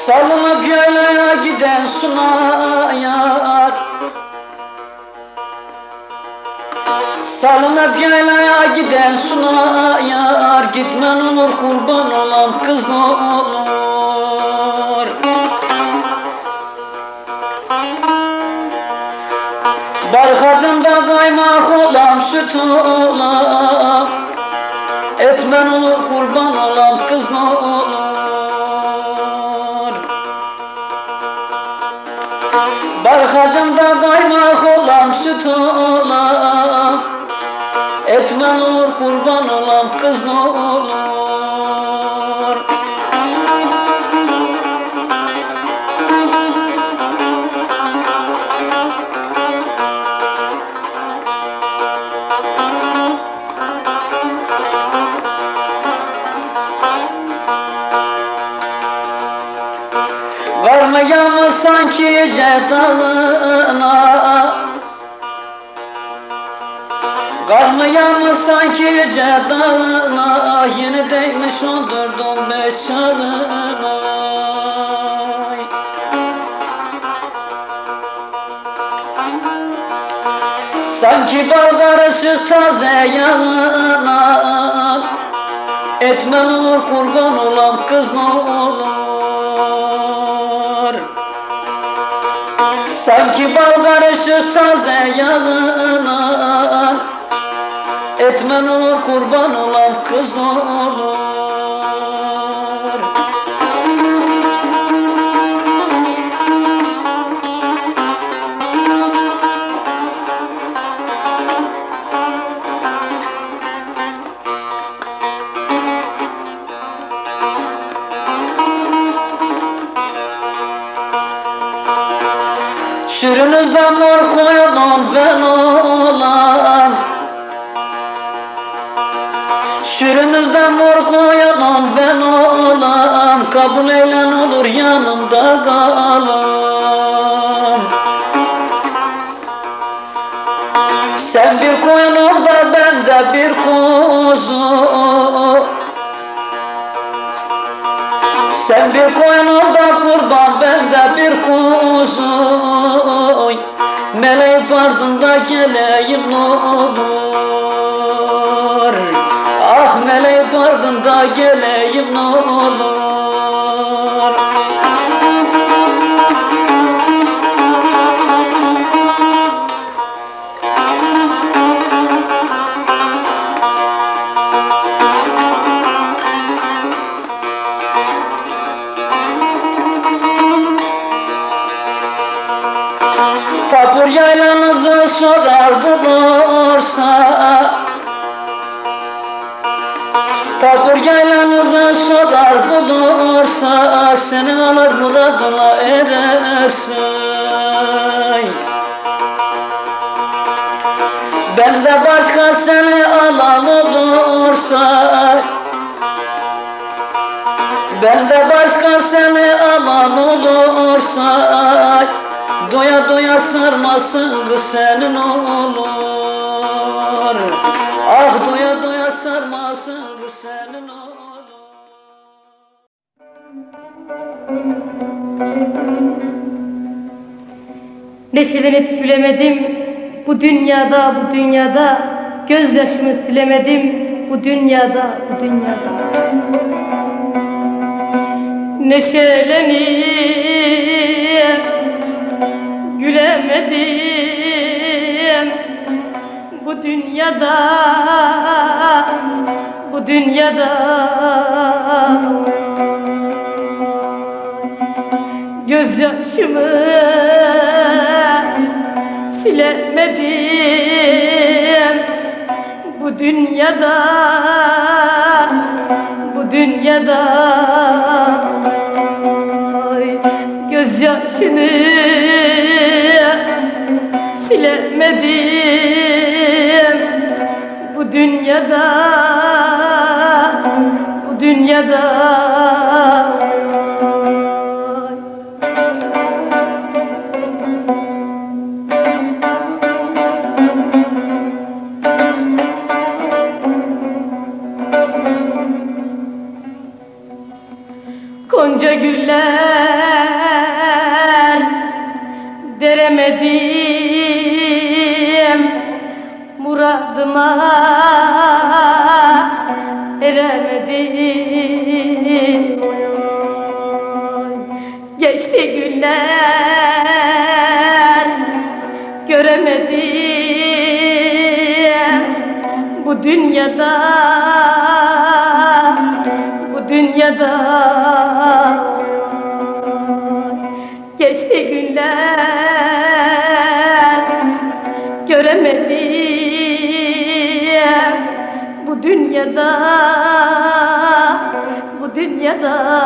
Salınıp yaylaya giden suna yar, salınıp yaylaya giden suna yar, gitmen olur kurban olam kız ne olur. Barkacında kaymak olam süt olam, etmen olur kurban olam kız ne olur. Barkacında kaymak olam süt olam, etmen olur kurban olam kız ne olur. Karnı yağmış sanki yüce dağına, karnı yağmış sanki yüce dağına, yeni değmiş ondurdum beşağına. Sanki bal karışık taze yağına, etmen olur kurban olam kız ne olur. Sanki bal karışık taze yağına, etmen olur kurban olam kız ne olur. Sürünüzden mor koyunum ben olam, sürünüzden mor koyunum ben olam, kabul eylen olur yanımda kalam. Sen bir koyun ol da ben de bir kuzu, sen bir koyun ol da kurban ben de bir kuzu. Meleğin ardında geleyim ne olur. Ah meleğin ardında geleyim ne olur. Papur yaylanızı sorar bulursa, papur yaylanızı sorar bulursa, seni alır muradına erersin. Ben de başka seni alan olursa, ben de başka seni alan olursa, doya doya sarmasın kız senin olur. Ah doya doya sarmasın kız senin olur. Neşelenip gülemedim bu dünyada, bu dünyada. Gözyaşımı silemedim bu dünyada, bu dünyada. Neşelenip gülemedim bu dünyada, bu dünyada. Gözyaşımı silemedim bu dünyada, bu dünyada. Gözyaşını silemedim dünyada, bu dünyada. Gonca güller deremedim, muradıma eremedim. Geçti günler göremedim bu dünyada, bu dünyada. Geçti günler göremedim bu dünyada, bu dünyada.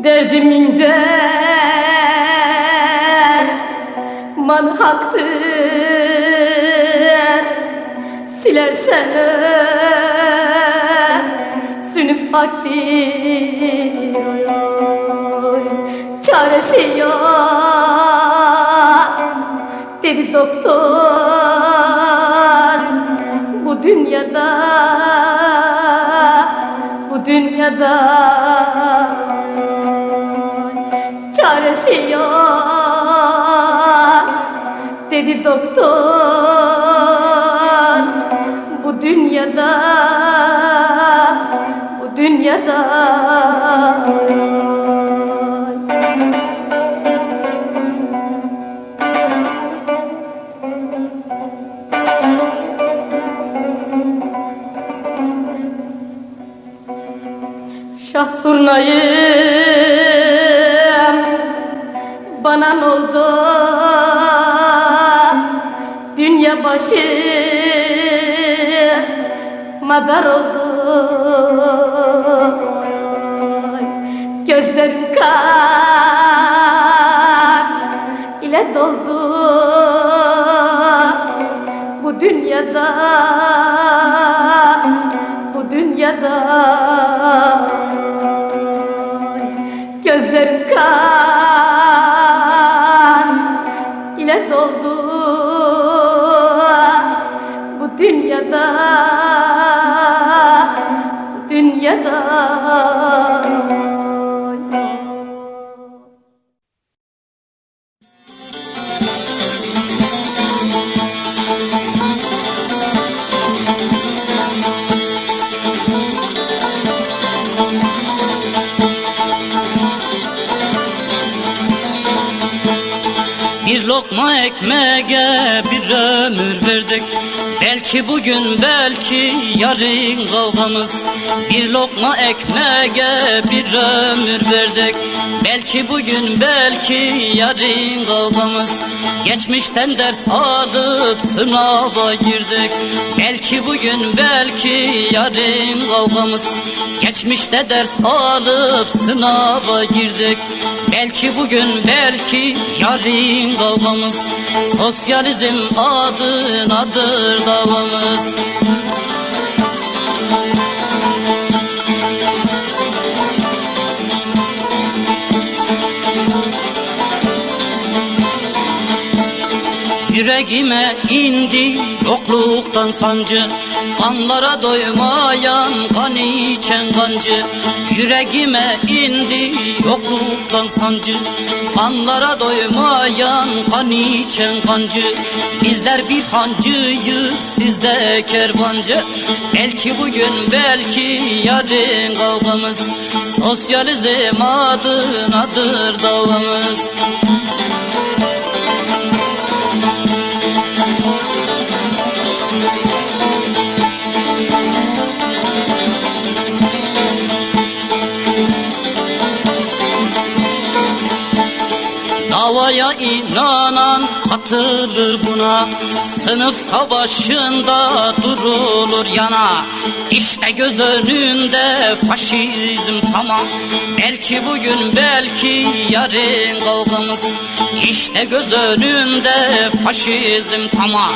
Derdiminden manhaktır, silersen sünüp aktir. Çaresi yok dedi doktor, bu dünyada, bu dünyada. Çaresi yok dedi doktor, bu dünyada, bu dünyada. Şah turnayım banan oldu, dünya başı madar oldu. Gözlerim kan ile doldu bu dünyada, bu dünyada. Gözlerim kan ile doldu bu dünyada, bu dünyada. Bir lokma ekmeğe bir ömür verdik, belki bugün belki yarın kavgamız. Bir lokma ekmeğe bir ömür verdik, belki bugün belki yarın kavgamız. Geçmişten ders alıp sınava girdik, belki bugün belki yarın kavgamız. Geçmişte ders alıp sınava girdik, belki bugün belki yarın kavgamız. Sosyalizm adınadır davamız. Yüreğime indi yokluktan sancı, kanlara doymayan kan içen kancı. Yüreğime indi yokluktan sancı, kanlara doymayan kan içen kancı. Bizler bir hancıyız, sizde kervancı, belki bugün belki yarın kavgamız. Sosyalizm adınadır davamız. Dava Doğaya inanan katılır buna. Sınıf savaşında durulur yana. İşte göz önünde faşizm tamam. Belki bugün belki yarın kavgamız. İşte göz önünde faşizm tamam.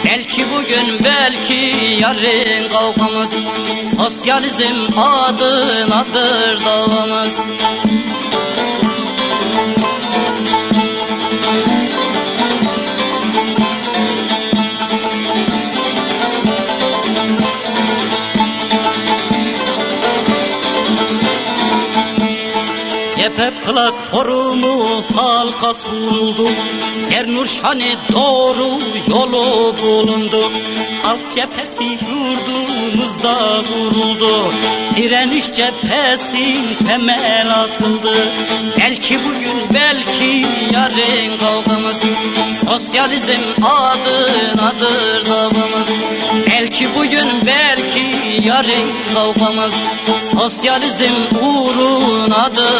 Belki bugün belki yarın kavgamız. Sosyalizm adınadır davamız. Cephe platformu halka sunuldu. Ernurşan'e doğru yolu bulundu. Halk cephesi yurdumuzda kuruldu. Direniş cephesi temel atıldı. Belki bugün belki yarın kavgamız. Sosyalizm adınadır davamız. Belki bugün belki yarın kavgamız. Sosyalizm uğrunadır